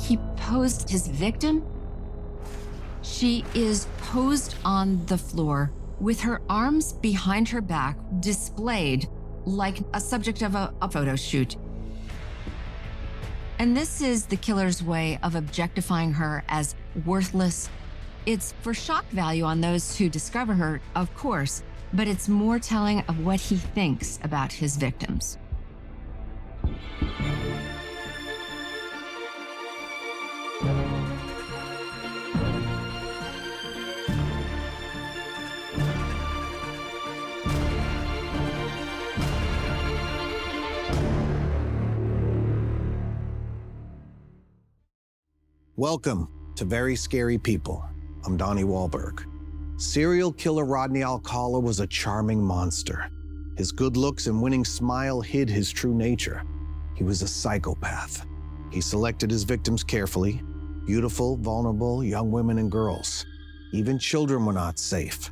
he posed his victim. She is posed on the floor with her arms behind her back, displayed like a subject of a photo shoot. And this is the killer's way of objectifying her as worthless. It's for shock value on those who discover her, of course, but it's more telling of what he thinks about his victims. Welcome to Very Scary People. I'm Donnie Wahlberg. Serial killer Rodney Alcala was a charming monster. His good looks and winning smile hid his true nature. He was a psychopath. He selected his victims carefully. Beautiful, vulnerable, young women and girls. Even children were not safe.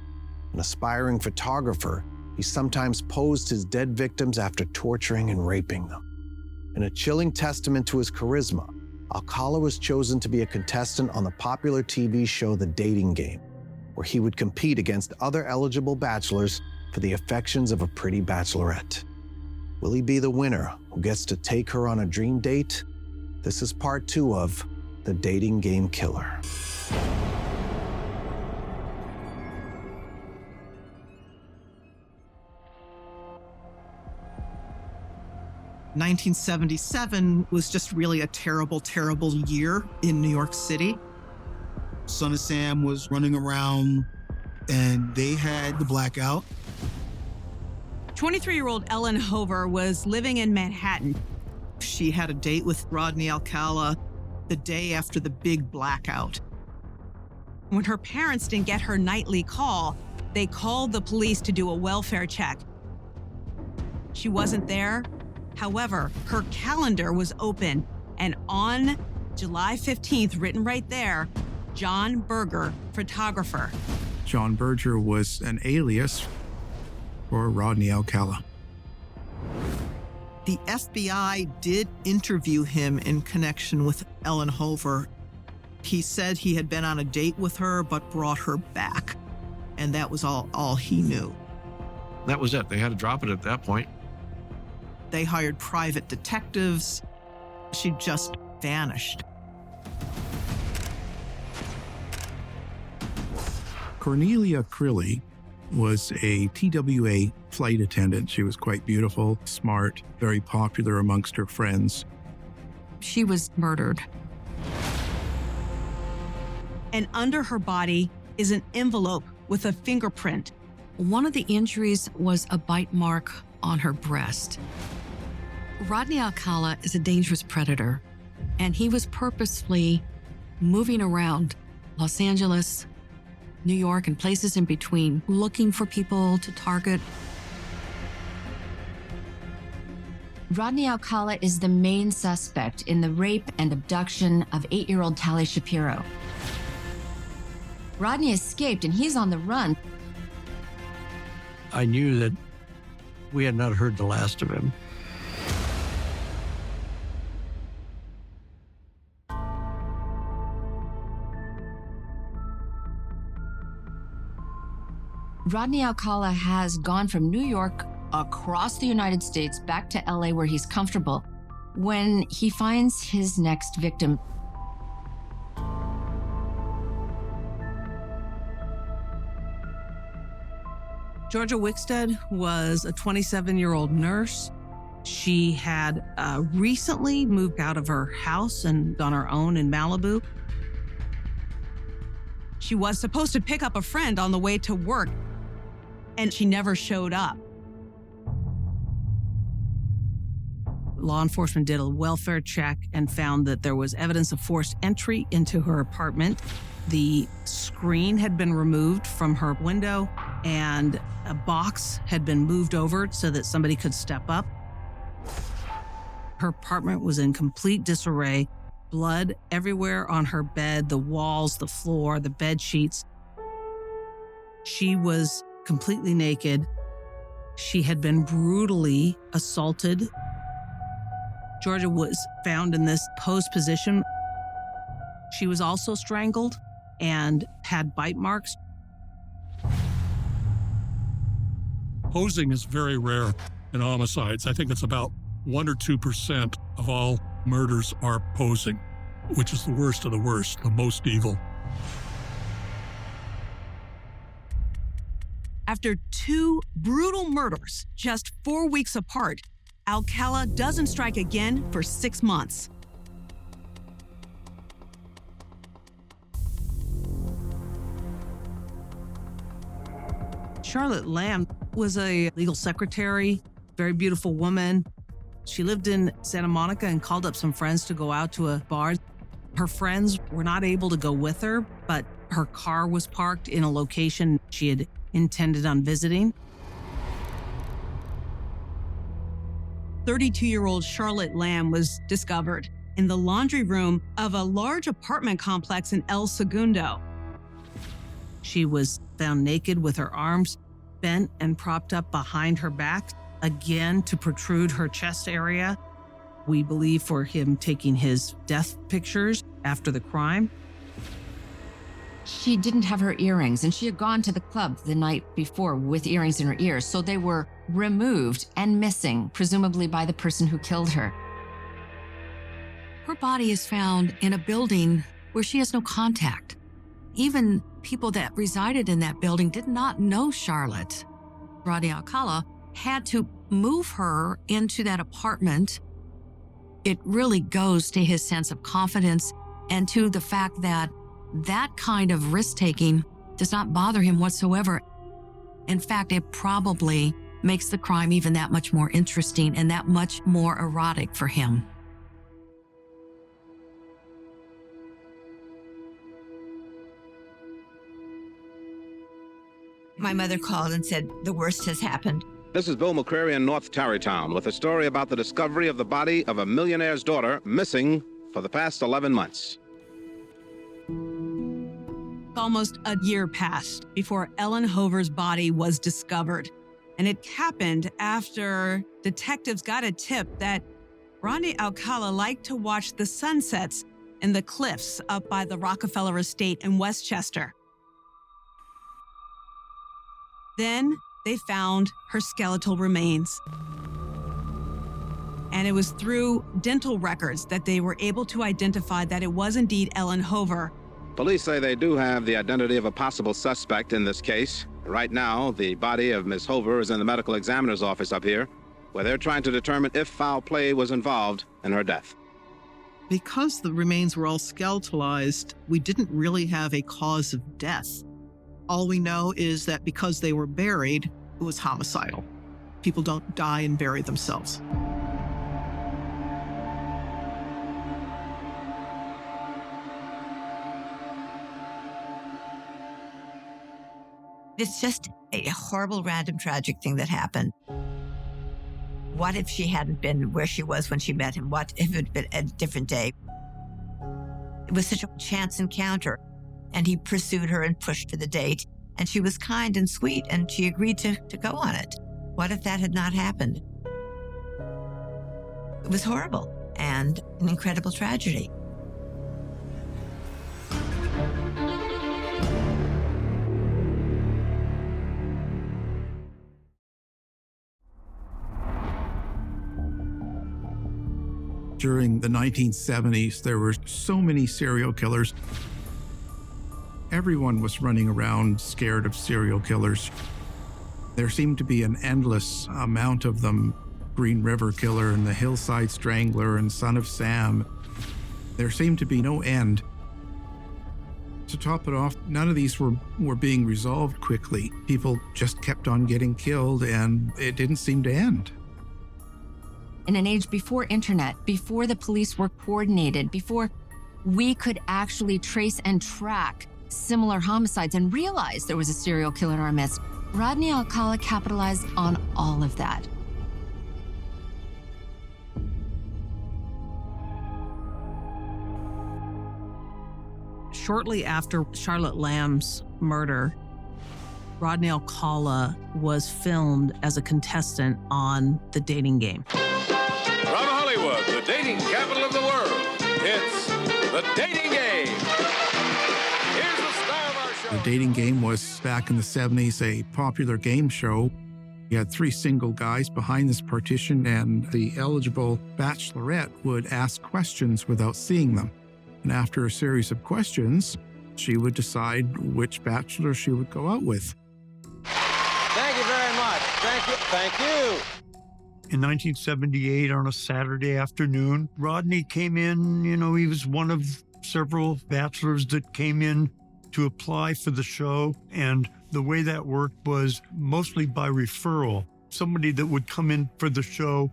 An aspiring photographer, he sometimes posed his dead victims after torturing and raping them. In a chilling testament to his charisma, Alcala was chosen to be a contestant on the popular TV show The Dating Game, where he would compete against other eligible bachelors for the affections of a pretty bachelorette. Will he be the winner who gets to take her on a dream date? This is part 2 of The Dating Game Killer. (1977) was just really a terrible, terrible year in New York City. Son of Sam was running around and they had the blackout. 23-year-old Ellen Hover was living in Manhattan. She had a date with Rodney Alcala the day after the big blackout. When her parents didn't get her nightly call, they called the police to do a welfare check. She wasn't there. However, her calendar was open, and on July 15th, written right there, John Berger, photographer. John Berger was an alias for Rodney Alcala. The FBI did interview him in connection with Ellen Hover. He said he had been on a date with her, but brought her back. And that was all he knew. That was it. They had to drop it at that point. They hired private detectives. She just vanished. Cornelia Crilly was a TWA flight attendant. She was quite beautiful, smart, very popular amongst her friends. She was murdered. And under her body is an envelope with a fingerprint. One of the injuries was a bite mark on her breast. Rodney Alcala is a dangerous predator, and he was purposefully moving around Los Angeles, New York, and places in between, looking for people to target. Rodney Alcala is the main suspect in the rape and abduction of 8-year-old Tali Shapiro. Rodney escaped, and he's on the run. I knew that we had not heard the last of him. Rodney Alcala has gone from New York across the United States back to LA where he's comfortable when he finds his next victim. Georgia Wickstead was a 27-year-old nurse. She had recently moved out of her house and on her own in Malibu. She was supposed to pick up a friend on the way to work, and she never showed up. Law enforcement did a welfare check and found that there was evidence of forced entry into her apartment. The screen had been removed from her window, and a box had been moved over so that somebody could step up. Her apartment was in complete disarray, blood everywhere on her bed, the walls, the floor, the bed sheets. She was completely naked. She had been brutally assaulted. Georgia was found in this posed position. She was also strangled and had bite marks. Posing is very rare in homicides. I think it's about 1 or 2% of all murders are posing, which is the worst of the worst, the most evil. After 2 brutal murders, just 4 weeks apart, Alcala doesn't strike again for 6 months. Charlotte Lamb was a legal secretary, very beautiful woman. She lived in Santa Monica and called up some friends to go out to a bar. Her friends were not able to go with her, but her car was parked in a location she had intended on visiting. 32-year-old Charlotte Lamb was discovered in the laundry room of a large apartment complex in El Segundo. She was found naked with her arms bent and propped up behind her back, again to protrude her chest area. We believe for him taking his death pictures after the crime. She didn't have her earrings, and she had gone to the club the night before with earrings in her ears, so they were removed and missing, presumably by the person who killed her. Her body is found in a building where she has no contact. Even people that resided in that building did not know Charlotte. Rodney Alcala had to move her into that apartment. It really goes to his sense of confidence and to the fact that that kind of risk-taking does not bother him whatsoever. In fact, it probably makes the crime even that much more interesting and that much more erotic for him. My mother called and said, the worst has happened. This is Bill McCreary in North Tarrytown with a story about the discovery of the body of a millionaire's daughter missing for the past 11 months. Almost a year passed before Ellen Hover's body was discovered. And it happened after detectives got a tip that Rodney Alcala liked to watch the sunsets in the cliffs up by the Rockefeller Estate in Westchester. Then they found her skeletal remains. And it was through dental records that they were able to identify that it was indeed Ellen Hover. Police say they do have the identity of a possible suspect in this case. Right now, the body of Miss Hover is in the medical examiner's office up here, where they're trying to determine if foul play was involved in her death. Because the remains were all skeletalized, we didn't really have a cause of death. All we know is that because they were buried, it was homicidal. People don't die and bury themselves. It's just a horrible, random, tragic thing that happened. What if she hadn't been where she was when she met him? What if it had been a different day? It was such a chance encounter. And he pursued her and pushed for the date. And she was kind and sweet, and she agreed to go on it. What if that had not happened? It was horrible and an incredible tragedy. During the 1970s, there were so many serial killers. Everyone was running around scared of serial killers. There seemed to be an endless amount of them. Green River Killer and the Hillside Strangler and Son of Sam. There seemed to be no end. To top it off, none of these were being resolved quickly. People just kept on getting killed and it didn't seem to end. In an age before internet, before the police were coordinated, before we could actually trace and track similar homicides and realize there was a serial killer in our midst, Rodney Alcala capitalized on all of that. Shortly after Charlotte Lamb's murder, Rodney Alcala was filmed as a contestant on The Dating Game. From Hollywood, the dating capital of the world, it's The Dating Game. Dating Game was, back in the 70s, a popular game show. You had 3 single guys behind this partition, and the eligible bachelorette would ask questions without seeing them. And after a series of questions, she would decide which bachelor she would go out with. Thank you very much. Thank you. Thank you. In 1978, on a Saturday afternoon, Rodney came in. He was one of several bachelors that came in to apply for the show. And the way that worked was mostly by referral. Somebody that would come in for the show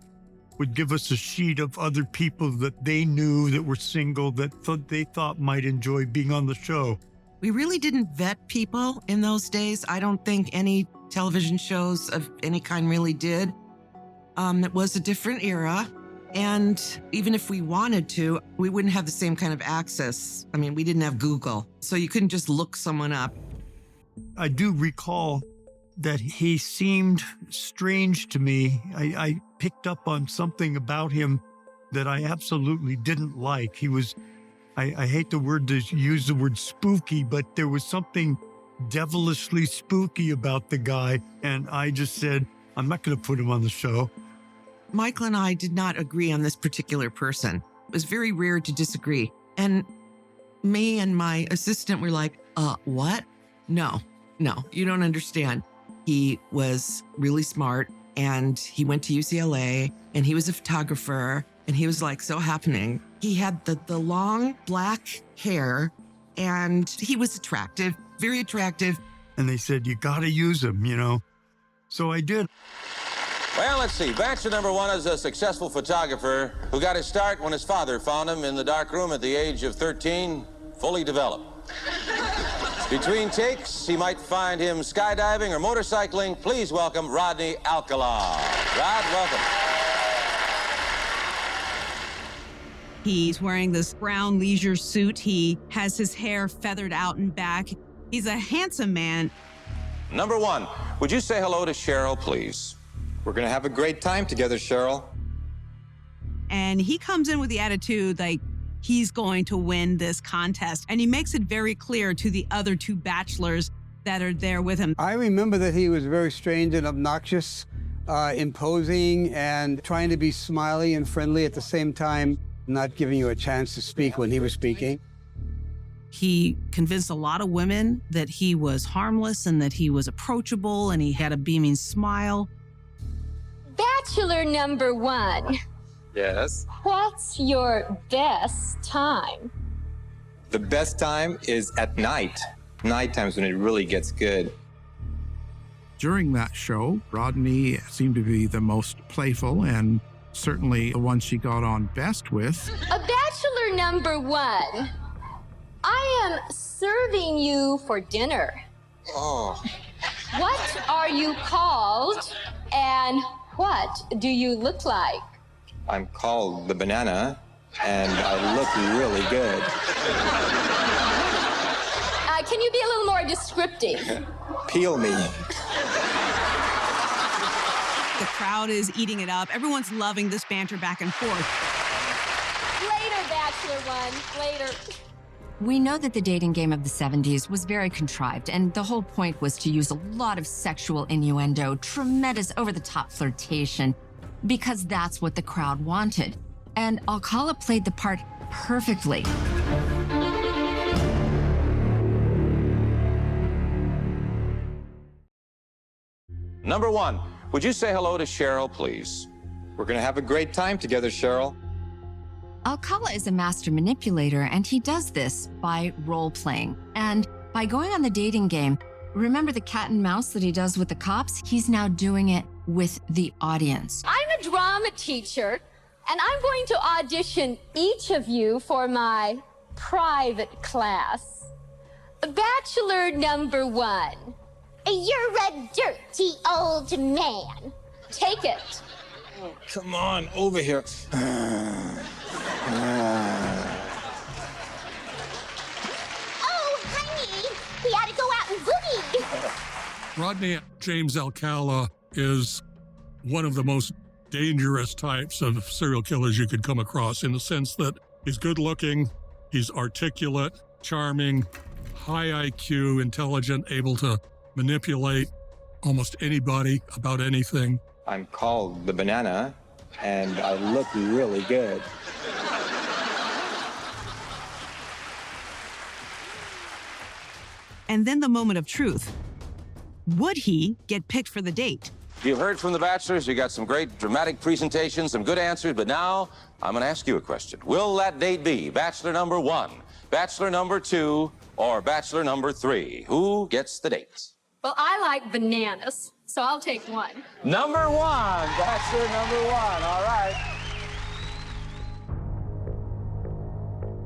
would give us a sheet of other people that they knew that were single that they thought might enjoy being on the show. We really didn't vet people in those days. I don't think any television shows of any kind really did. It was a different era. And even if we wanted to, we wouldn't have the same kind of access. I mean, we didn't have Google, so you couldn't just look someone up. I do recall that he seemed strange to me. I picked up on something about him that I absolutely didn't like. He was, I hate to use the word spooky, but there was something devilishly spooky about the guy. And I just said, I'm not going to put him on the show. Michael and I did not agree on this particular person. It was very rare to disagree. And me and my assistant were like, what? No, you don't understand. He was really smart, and he went to UCLA, and he was a photographer, and he was like so happening. He had the long black hair, and he was attractive, very attractive. And they said, you got to use him, So I did. Well, let's see. Bachelor number 1 is a successful photographer who got his start when his father found him in the dark room at the age of 13, fully developed. Between takes, he might find him skydiving or motorcycling. Please welcome Rodney Alcala. Rod, welcome. He's wearing this brown leisure suit. He has his hair feathered out and back. He's a handsome man. Number 1, would you say hello to Cheryl, please? We're going to have a great time together, Cheryl. And he comes in with the attitude like he's going to win this contest. And he makes it very clear to the other 2 bachelors that are there with him. I remember that he was very strange and obnoxious, imposing, and trying to be smiley and friendly at the same time, not giving you a chance to speak when he was speaking. He convinced a lot of women that he was harmless and that he was approachable and he had a beaming smile. Bachelor number 1. Yes? What's your best time? The best time is at night. Nighttime's when it really gets good. During that show, Rodney seemed to be the most playful and certainly the one she got on best with. A bachelor number 1. I am serving you for dinner. Oh. What are you called and what do you look like? I'm called the Banana, and I look really good. Can you be a little more descriptive? Peel me. The crowd is eating it up. Everyone's loving this banter back and forth. Later, Bachelor 1, later. We know that the dating game of the 70s was very contrived, and the whole point was to use a lot of sexual innuendo, tremendous over-the-top flirtation, because that's what the crowd wanted. And Alcala played the part perfectly. Number 1, would you say hello to Cheryl, please? We're going to have a great time together, Cheryl. Alcala is a master manipulator, and he does this by role-playing. And by going on the dating game, remember the cat and mouse that he does with the cops? He's now doing it with the audience. I'm a drama teacher, and I'm going to audition each of you for my private class. Bachelor number 1. You're a dirty old man. Take it. Oh, come on, over here. Oh, honey, we ought to go out and boogie. Rodney James Alcala is one of the most dangerous types of serial killers you could come across, in the sense that he's good looking, he's articulate, charming, high IQ, intelligent, able to manipulate almost anybody about anything. I'm called the banana, and I look really good. And then the moment of truth. Would he get picked for the date? You've heard from the bachelors. You got some great dramatic presentations, some good answers, but now I'm going to ask you a question. Will that date be bachelor number 1, bachelor number 2, or bachelor number 3? Who gets the dates? Well, I like bananas, so I'll take 1. Number 1, bachelor number 1, all right.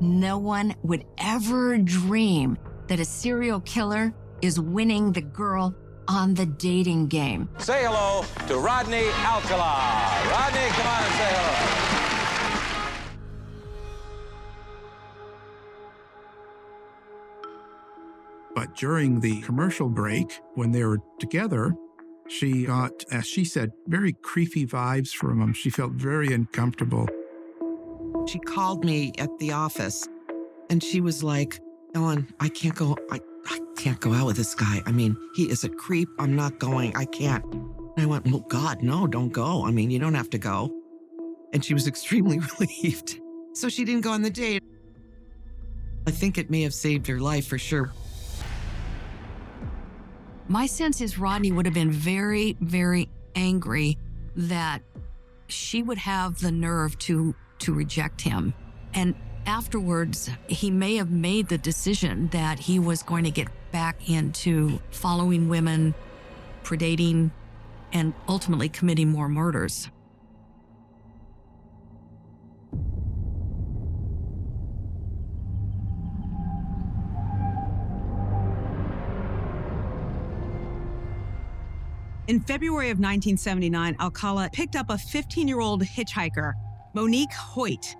No one would ever dream that a serial killer is winning the girl on the dating game. Say hello to Rodney Alcala. Rodney, come on and say hello. But during the commercial break, when they were together, she got, as she said, very creepy vibes from him. She felt very uncomfortable. She called me at the office and she was like, Ellen, I can't go out with this guy. I mean, he is a creep. I'm not going. I can't. And I went, well, God, no, don't go. I mean, you don't have to go. And she was extremely relieved. So she didn't go on the date. I think it may have saved her life for sure. My sense is Rodney would have been very, very angry that she would have the nerve to reject him. And afterwards, he may have made the decision that he was going to get back into following women, predating, and ultimately committing more murders. In February of 1979, Alcala picked up a 15-year-old hitchhiker, Monique Hoyt.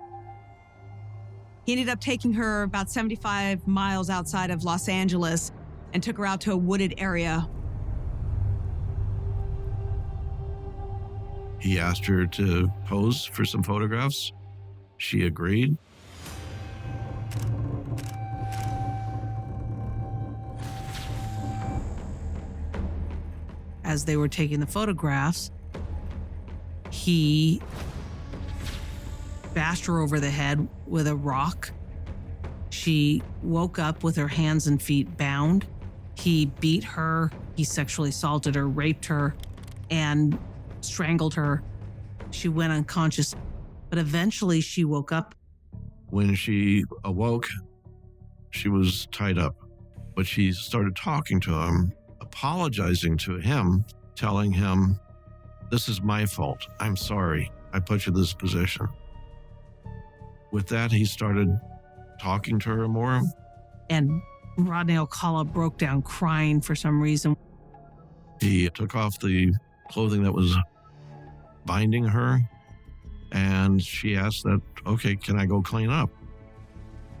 He ended up taking her about 75 miles outside of Los Angeles and took her out to a wooded area. He asked her to pose for some photographs. She agreed. As they were taking the photographs, he bashed her over the head with a rock. She woke up with her hands and feet bound. He beat her, he sexually assaulted her, raped her, and strangled her. She went unconscious, but eventually she woke up. When she awoke, she was tied up, but she started talking to him, apologizing to him, telling him, "This is my fault. I'm sorry. I put you in this position." With that, he started talking to her more. And Rodney Alcala broke down crying for some reason. He took off the clothing that was binding her, and she asked that, "Okay, can I go clean up?"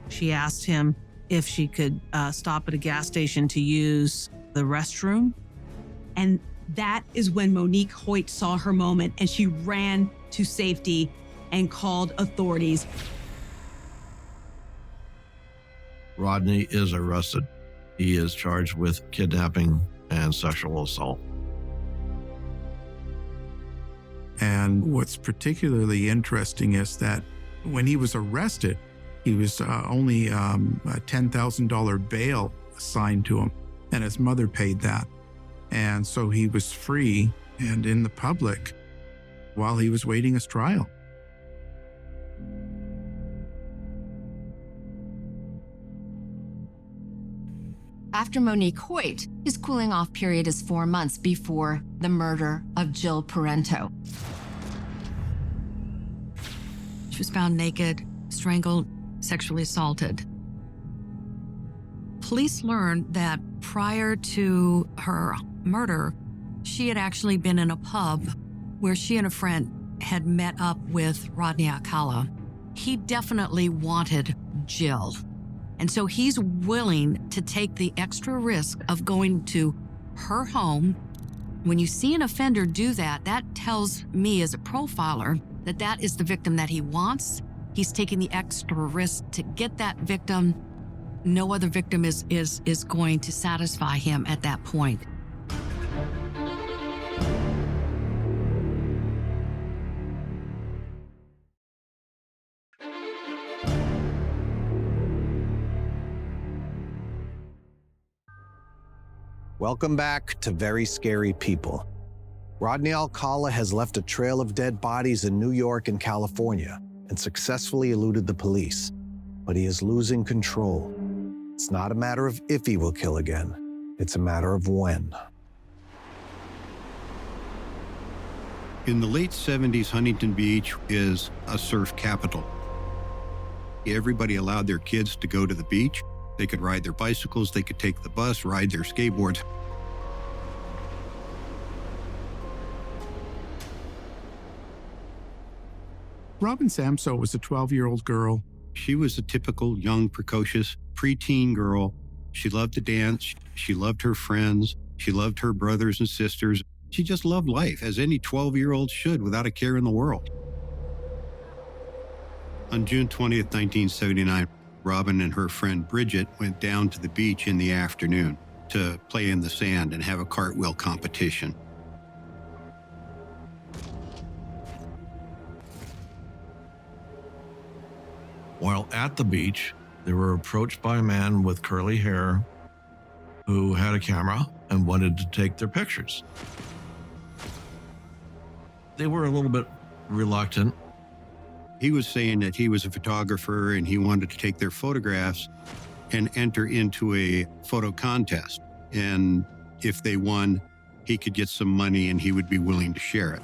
She asked him if she could stop at a gas station to use the restroom. And that is when Monique Hoyt saw her moment and she ran to safety and called authorities. Rodney is arrested. He is charged with kidnapping and sexual assault. And what's particularly interesting is that when he was arrested, he was only a $10,000 bail assigned to him, and his mother paid that. And so he was free and in the public while he was waiting his trial. After Monique Hoyt, his cooling off period is 4 months before the murder of Jill Parento. She was found naked, strangled, sexually assaulted. Police learned that prior to her murder, she had actually been in a pub where she and a friend had met up with Rodney Alcala. He definitely wanted Jill. And so he's willing to take the extra risk of going to her home. When you see an offender do that, that tells me as a profiler that that is the victim that he wants. He's taking the extra risk to get that victim No other victim is going to satisfy him at that point. Welcome back to Very Scary People. Rodney Alcala has left a trail of dead bodies in New York and California and successfully eluded the police. But he is losing control. It's not a matter of if he will kill again. It's a matter of when. In the late 70s, Huntington Beach is a surf capital. Everybody allowed their kids to go to the beach. They could ride their bicycles, they could take the bus, ride their skateboards. Robin Samso was a 12-year-old girl. She was a typical young, precocious, preteen girl. She loved to dance. She loved her friends. She loved her brothers and sisters. She just loved life, as any 12-year-old should, without a care in the world. On June 20th, 1979, Robin and her friend Bridget went down to the beach in the afternoon to play in the sand and have a cartwheel competition. While at the beach, they were approached by a man with curly hair who had a camera and wanted to take their pictures. They were a little bit reluctant. He was saying that he was a photographer and he wanted to take their photographs and enter into a photo contest. And if they won, he could get some money and he would be willing to share it.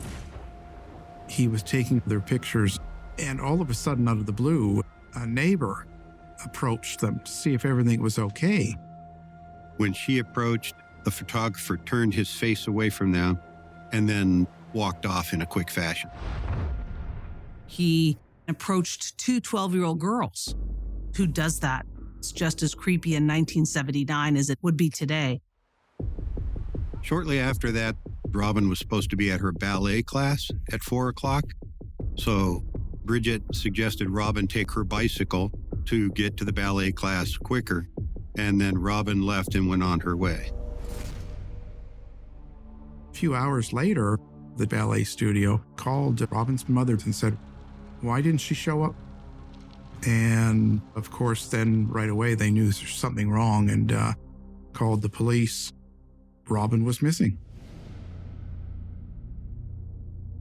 He was taking their pictures, and all of a sudden, out of the blue, a neighbor approached them to see if everything was okay. When she approached, the photographer turned his face away from them and then walked off in a quick fashion. He approached two 12-year-old girls. Who does that? It's just as creepy in 1979 as it would be today. Shortly after that, Robin was supposed to be at her ballet class at 4 o'clock. So Bridget suggested Robin take her bicycle to get to the ballet class quicker. And then Robin left and went on her way. A few hours later, the ballet studio called Robin's mother and said, "Why didn't she show up?" And of course, then right away they knew there's something wrong and called the police. Robin was missing.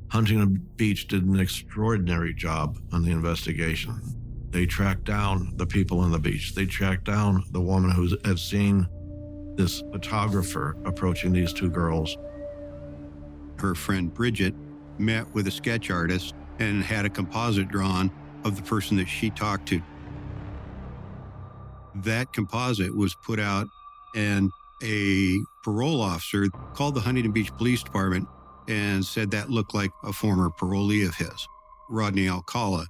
Huntington Beach did an extraordinary job on the investigation. They tracked down the people on the beach. They tracked down the woman who had seen this photographer approaching these two girls. Her friend Bridget met with a sketch artist and had a composite drawn of the person that she talked to. That composite was put out, and a parole officer called the Huntington Beach Police Department and said that looked like a former parolee of his, Rodney Alcala.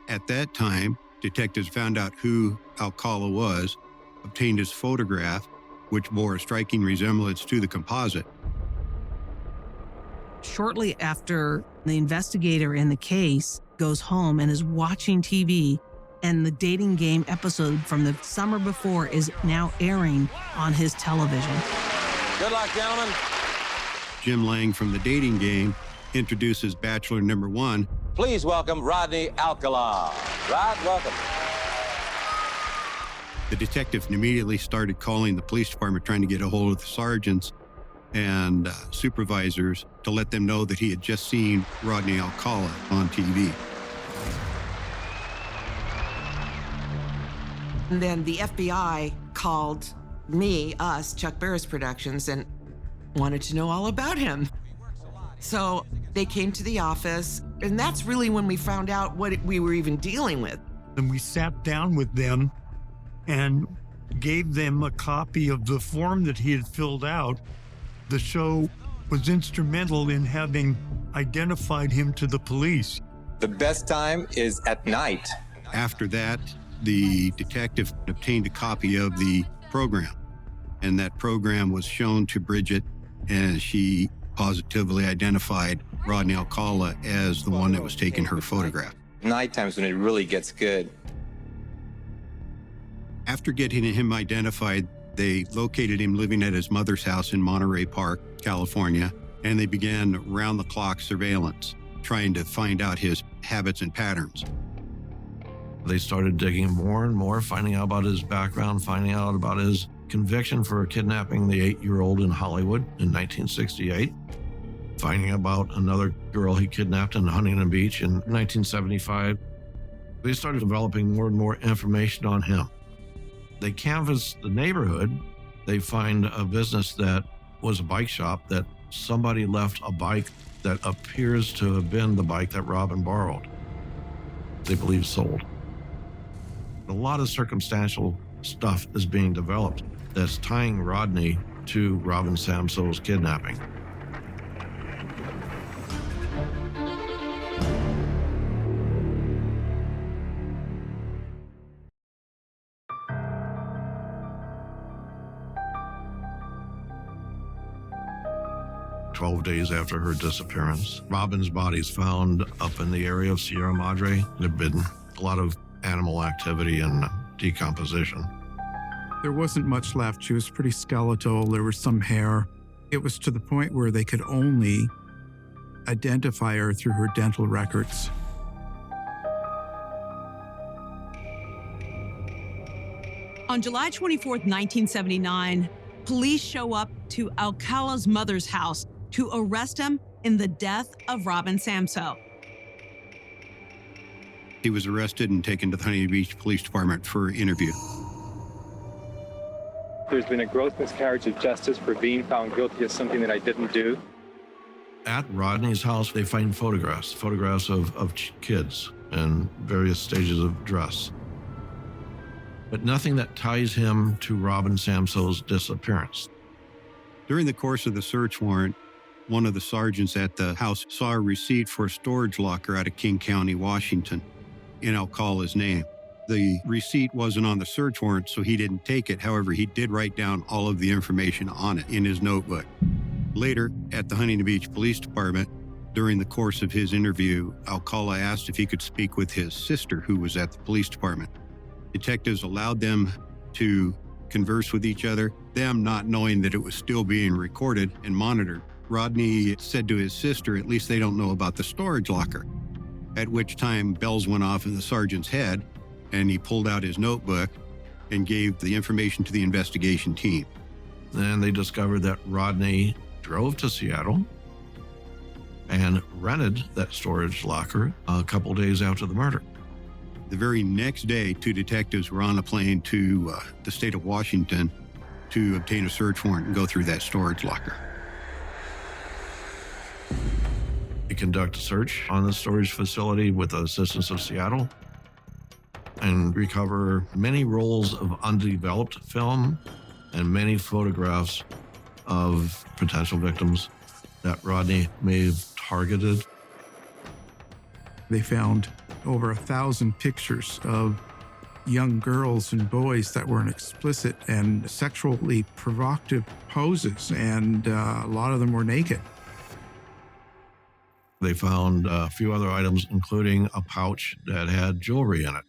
At that time, detectives found out who Alcala was, obtained his photograph, which bore a striking resemblance to the composite. Shortly after, the investigator in the case goes home and is watching TV, and the dating game episode from the summer before is now airing on his television. Good luck, gentlemen. Jim Lang from the dating game introduces bachelor number one. Please welcome Rodney Alcala. Rod, welcome. The detective immediately started calling the police department, trying to get a hold of the sergeants and supervisors to let them know that he had just seen Rodney Alcala on TV. And then the FBI called us, Chuck Barris Productions, and wanted to know all about him. So they came to the office, and that's really when we found out what we were even dealing with. And we sat down with them and gave them a copy of the form that he had filled out. The show was instrumental in having identified him to the police. The best time is at night. After that, the detective obtained a copy of the program, and that program was shown to Bridget, and she positively identified Rodney Alcala as the one that was taking her photograph. Night times when it really gets good. After getting him identified, they located him living at his mother's house in Monterey Park, California, and they began round-the-clock surveillance, trying to find out his habits and patterns. They started digging more and more, finding out about his background, finding out about his conviction for kidnapping the 8-year-old in Hollywood in 1968, finding about another girl he kidnapped in Huntington Beach in 1975. They started developing more and more information on him. They canvassed the neighborhood. They find a business that was a bike shop that somebody left a bike that appears to have been the bike that Robin borrowed. They believe sold. A lot of circumstantial stuff is being developed that's tying Rodney to Robin Samso's kidnapping. "12 days after her disappearance, Robin's body is found up in the area of Sierra Madre. There had been a lot of animal activity and decomposition. There wasn't much left. She was pretty skeletal. There was some hair. It was to the point where they could only identify her through her dental records. On July 24th, 1979, police show up to Alcala's mother's house to arrest him in the death of Robin Samso. He was arrested and taken to the Huntington Beach Police Department for interview. There's been a gross miscarriage of justice for being found guilty of something that I didn't do. At Rodney's house, they find photographs of kids in various stages of dress, but nothing that ties him to Robin Samso's disappearance. During the course of the search warrant, one of the sergeants at the house saw a receipt for a storage locker out of King County, Washington, in Alcala's name. The receipt wasn't on the search warrant, so he didn't take it. However, he did write down all of the information on it in his notebook. Later, at the Huntington Beach Police Department, during the course of his interview, Alcala asked if he could speak with his sister, who was at the police department. Detectives allowed them to converse with each other, them not knowing that it was still being recorded and monitored. Rodney said to his sister, at least they don't know about the storage locker, at which time bells went off in the sergeant's head, and he pulled out his notebook and gave the information to the investigation team. Then they discovered that Rodney drove to Seattle and rented that storage locker a couple days after the murder. The very next day, 2 detectives were on a plane to the state of Washington to obtain a search warrant and go through that storage locker. They conduct a search on the storage facility with the assistance of Seattle and recover many rolls of undeveloped film and many photographs of potential victims that Rodney may have targeted. They found over 1,000 pictures of young girls and boys that were in explicit and sexually provocative poses, and a lot of them were naked. They found a few other items, including a pouch that had jewelry in it.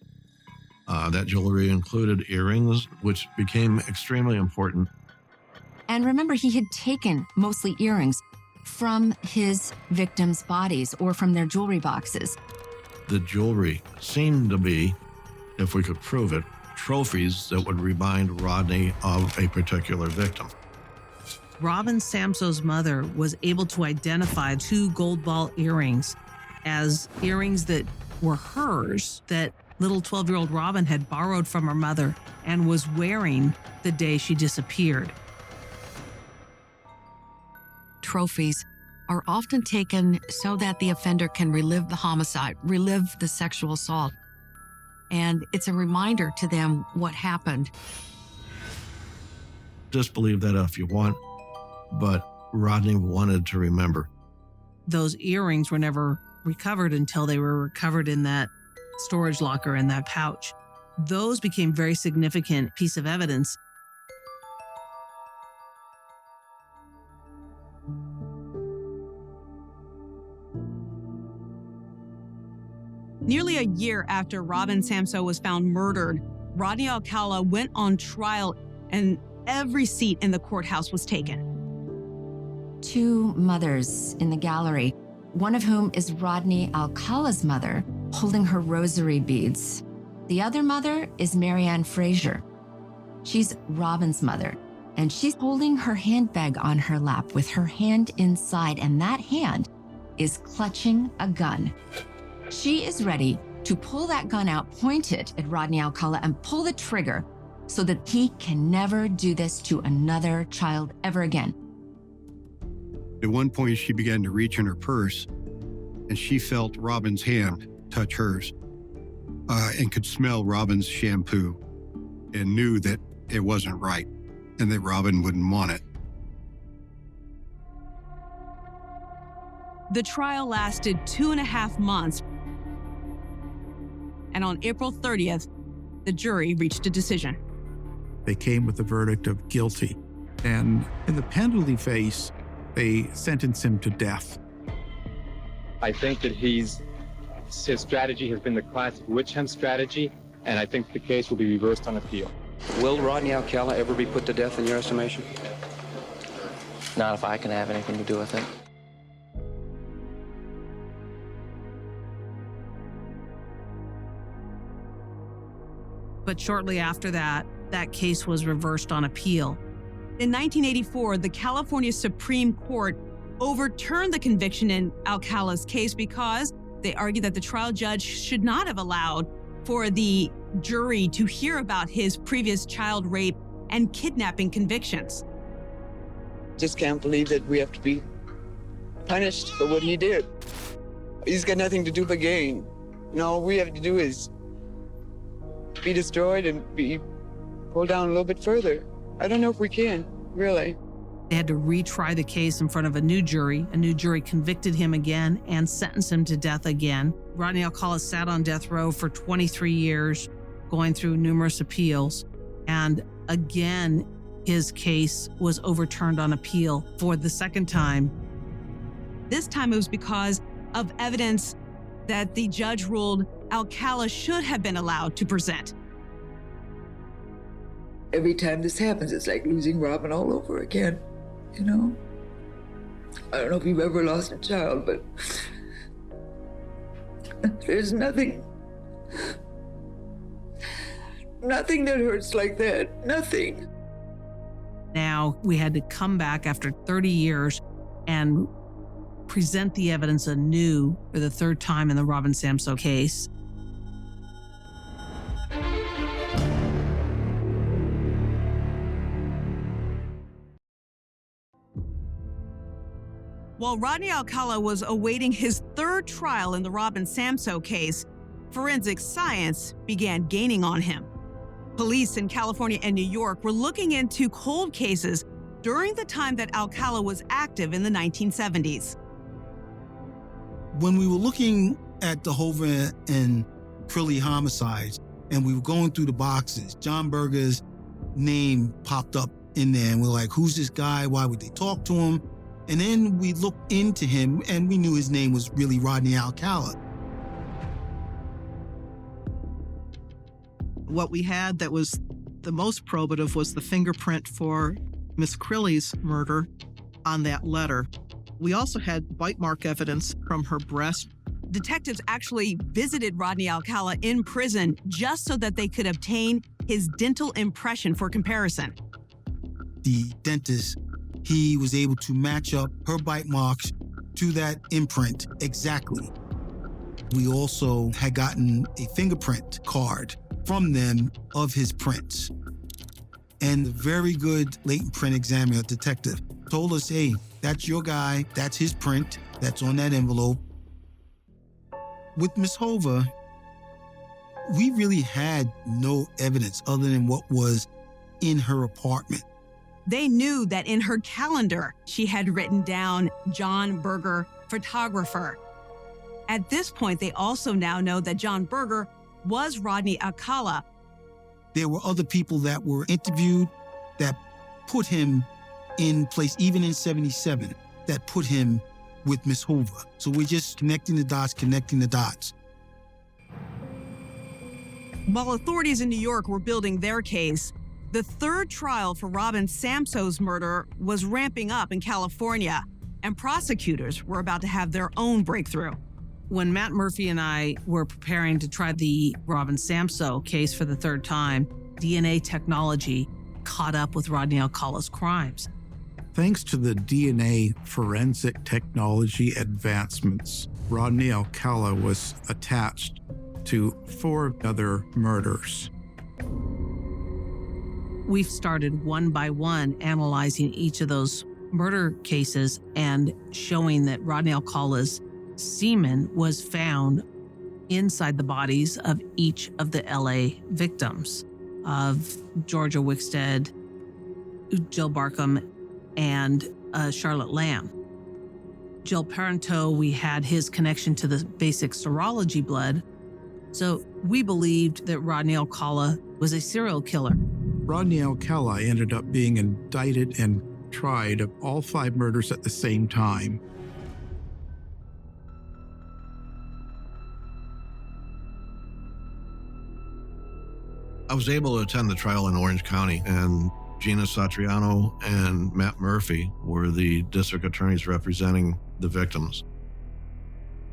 That jewelry included earrings, which became extremely important. And remember, he had taken mostly earrings from his victims' bodies or from their jewelry boxes. The jewelry seemed to be, if we could prove it, trophies that would remind Rodney of a particular victim. Robin Samso's mother was able to identify 2 gold ball earrings as earrings that were hers, that little 12-year-old Robin had borrowed from her mother and was wearing the day she disappeared. Trophies are often taken so that the offender can relive the homicide, relive the sexual assault. And it's a reminder to them what happened. Disbelieve that if you want, but Rodney wanted to remember. Those earrings were never recovered until they were recovered in that storage locker in that pouch. Those became very significant piece of evidence. Nearly a year after Robin Samso was found murdered, Rodney Alcala went on trial and every seat in the courthouse was taken. Two mothers in the gallery, one of whom is Rodney Alcala's mother, holding her rosary beads. The other mother is Marianne Frazier. She's Robin's mother, and she's holding her handbag on her lap with her hand inside, and that hand is clutching a gun. She is ready to pull that gun out, point it at Rodney Alcala, and pull the trigger so that he can never do this to another child ever again. At one point, she began to reach in her purse, and she felt Robin's hand touch hers and could smell Robin's shampoo and knew that it wasn't right and that Robin wouldn't want it. The trial lasted 2.5 months. And on April 30th, the jury reached a decision. They came with a verdict of guilty. And in the penalty phase, they sentenced him to death. I think that his strategy has been the classic witch hunt strategy, and I think the case will be reversed on appeal. Will Rodney Alcala ever be put to death in your estimation? Not if I can have anything to do with it. But shortly after that, that case was reversed on appeal. In 1984, the California Supreme Court overturned the conviction in Alcala's case because they argued that the trial judge should not have allowed for the jury to hear about his previous child rape and kidnapping convictions. Just can't believe that we have to be punished for what he did. He's got nothing to do but gain. And all we have to do is be destroyed and be pulled down a little bit further. I don't know if we can, really. They had to retry the case in front of a new jury. A new jury convicted him again and sentenced him to death again. Rodney Alcala sat on death row for 23 years, going through numerous appeals. And again, his case was overturned on appeal for the second time. This time it was because of evidence that the judge ruled Alcala should have been allowed to present. Every time this happens, it's like losing Robin all over again, you know? I don't know if you've ever lost a child, but there's nothing that hurts like that, nothing. Now we had to come back after 30 years and present the evidence anew for the third time in the Robin Samsoe case. While Rodney Alcala was awaiting his third trial in the Robin Samsoe case, forensic science began gaining on him. Police in California and New York were looking into cold cases during the time that Alcala was active in the 1970s. When we were looking at the Hoover and Crilly homicides, and we were going through the boxes, John Berger's name popped up in there, and we're like, who's this guy? Why would they talk to him? And then we looked into him, and we knew his name was really Rodney Alcala. What we had that was the most probative was the fingerprint for Miss Crilly's murder on that letter. We also had bite mark evidence from her breast. Detectives actually visited Rodney Alcala in prison just so that they could obtain his dental impression for comparison. The dentist, he was able to match up her bite marks to that imprint exactly. We also had gotten a fingerprint card from them of his prints. And the very good latent print examiner detective told us, hey, that's your guy, that's his print, that's on that envelope. With Miss Hoover, we really had no evidence other than what was in her apartment. They knew that in her calendar, she had written down John Berger, photographer. At this point, they also now know that John Berger was Rodney Alcala. There were other people that were interviewed that put him in place, even in 77, that put him with Miss Hoover. So we're just connecting the dots. While authorities in New York were building their case, the third trial for Robin Samso's murder was ramping up in California, and prosecutors were about to have their own breakthrough. When Matt Murphy and I were preparing to try the Robin Samso case for the third time, DNA technology caught up with Rodney Alcala's crimes. Thanks to the DNA forensic technology advancements, Rodney Alcala was attached to 4 other murders. We've started one by one analyzing each of those murder cases and showing that Rodney Alcala's semen was found inside the bodies of each of the LA victims of Georgia Wickstead, Jill Barkham, and Charlotte Lamb. Jill Parenteau, we had his connection to the basic serology blood. So we believed that Rodney Alcala was a serial killer. Rodney Alcala ended up being indicted and tried of all 5 murders at the same time. I was able to attend the trial in Orange County, and Gina Satriano and Matt Murphy were the district attorneys representing the victims.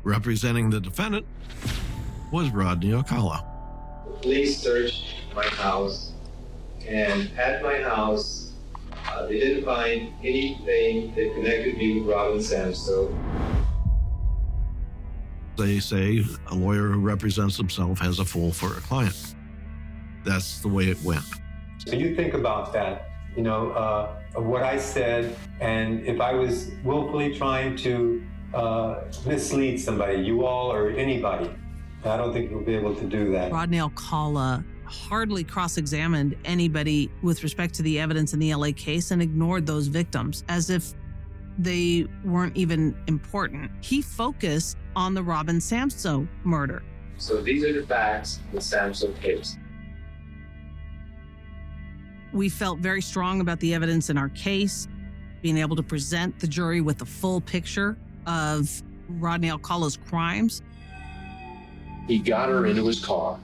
Representing the defendant was Rodney Alcala. Police searched my house, and at my house, they didn't find anything that connected me with Robin Samso. They say a lawyer who represents himself has a fool for a client. That's the way it went. So you think about that, of what I said, and if I was willfully trying to mislead somebody, you all or anybody, I don't think you'll be able to do that. Rodney Alcala hardly cross-examined anybody with respect to the evidence in the LA case and ignored those victims as if they weren't even important. He focused on the Robin Samso murder. So these are the facts of the Samso case. We felt very strong about the evidence in our case, being able to present the jury with the full picture of Rodney Alcala's crimes. He got her into his car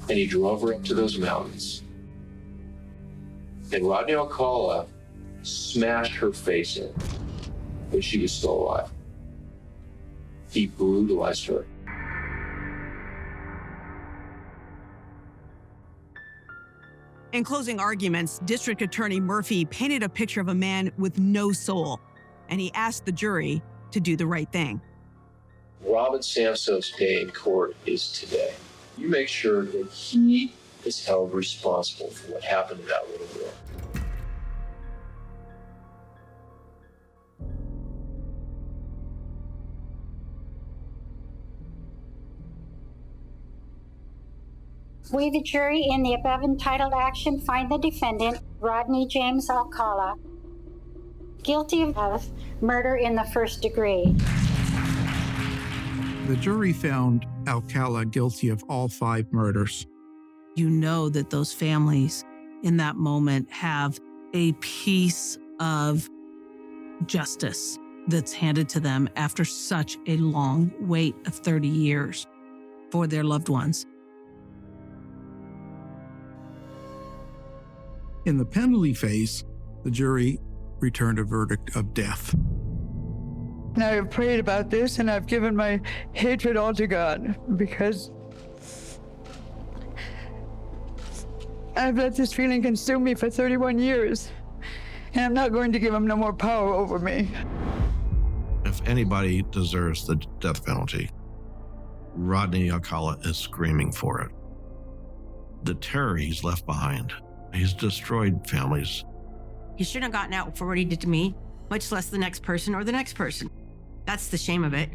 and he drove her up to those mountains. And Rodney Alcala smashed her face in when she was still alive. He brutalized her. In closing arguments, District Attorney Murphy painted a picture of a man with no soul, and he asked the jury to do the right thing. Robin Samso's day in court is today. You make sure that he is held responsible for what happened to that little girl. We, the jury, in the above entitled action, find the defendant, Rodney James Alcala, guilty of murder in the first degree. The jury found Alcala guilty of all 5 murders. You know that those families in that moment have a piece of justice that's handed to them after such a long wait of 30 years for their loved ones. In the penalty phase, the jury returned a verdict of death. And I have prayed about this, and I've given my hatred all to God, because I've let this feeling consume me for 31 years, and I'm not going to give him no more power over me. If anybody deserves the death penalty, Rodney Alcala is screaming for it. The terror he's left behind. He's destroyed families. He shouldn't have gotten out for what he did to me, much less the next person or the next person. That's the shame of it.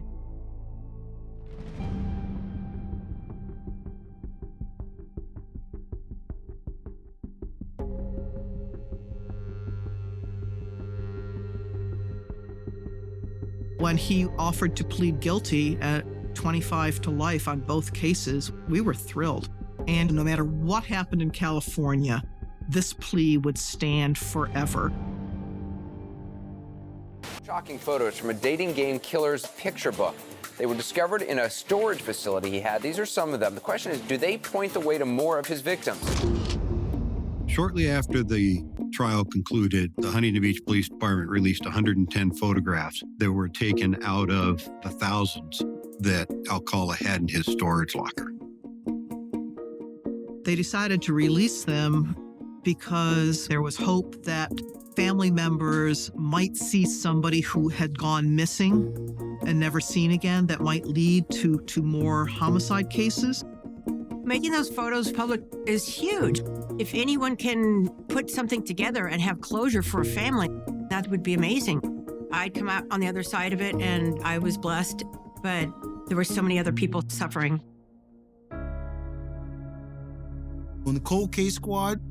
When he offered to plead guilty at 25 to life on both cases, we were thrilled. And no matter what happened in California, this plea would stand forever. Shocking photos from a dating game killer's picture book. They were discovered in a storage facility he had. These are some of them. The question is, do they point the way to more of his victims? Shortly after the trial concluded, the Huntington Beach Police Department released 110 photographs that were taken out of the thousands that Alcala had in his storage locker. They decided to release them because there was hope that family members might see somebody who had gone missing and never seen again that might lead to more homicide cases. Making those photos public is huge. If anyone can put something together and have closure for a family, that would be amazing. I'd come out on the other side of it and I was blessed, but there were so many other people suffering. On the Cold Case Squad,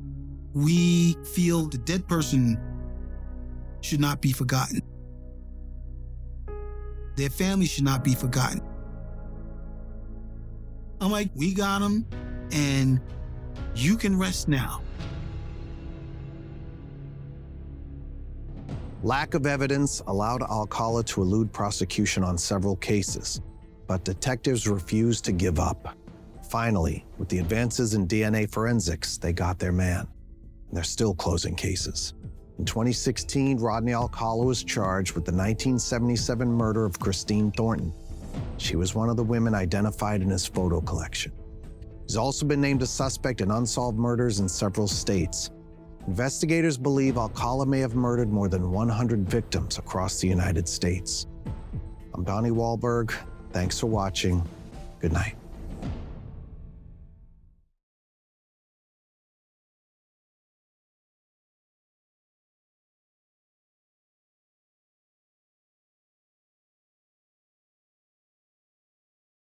we feel the dead person should not be forgotten. Their family should not be forgotten. I'm like, we got them, and you can rest now. Lack of evidence allowed Alcala to elude prosecution on several cases, but detectives refused to give up. Finally, with the advances in DNA forensics, they got their man, and they're still closing cases. In 2016, Rodney Alcala was charged with the 1977 murder of Christine Thornton. She was one of the women identified in his photo collection. He's also been named a suspect in unsolved murders in several states. Investigators believe Alcala may have murdered more than 100 victims across the United States. I'm Donnie Wahlberg. Thanks for watching. Good night.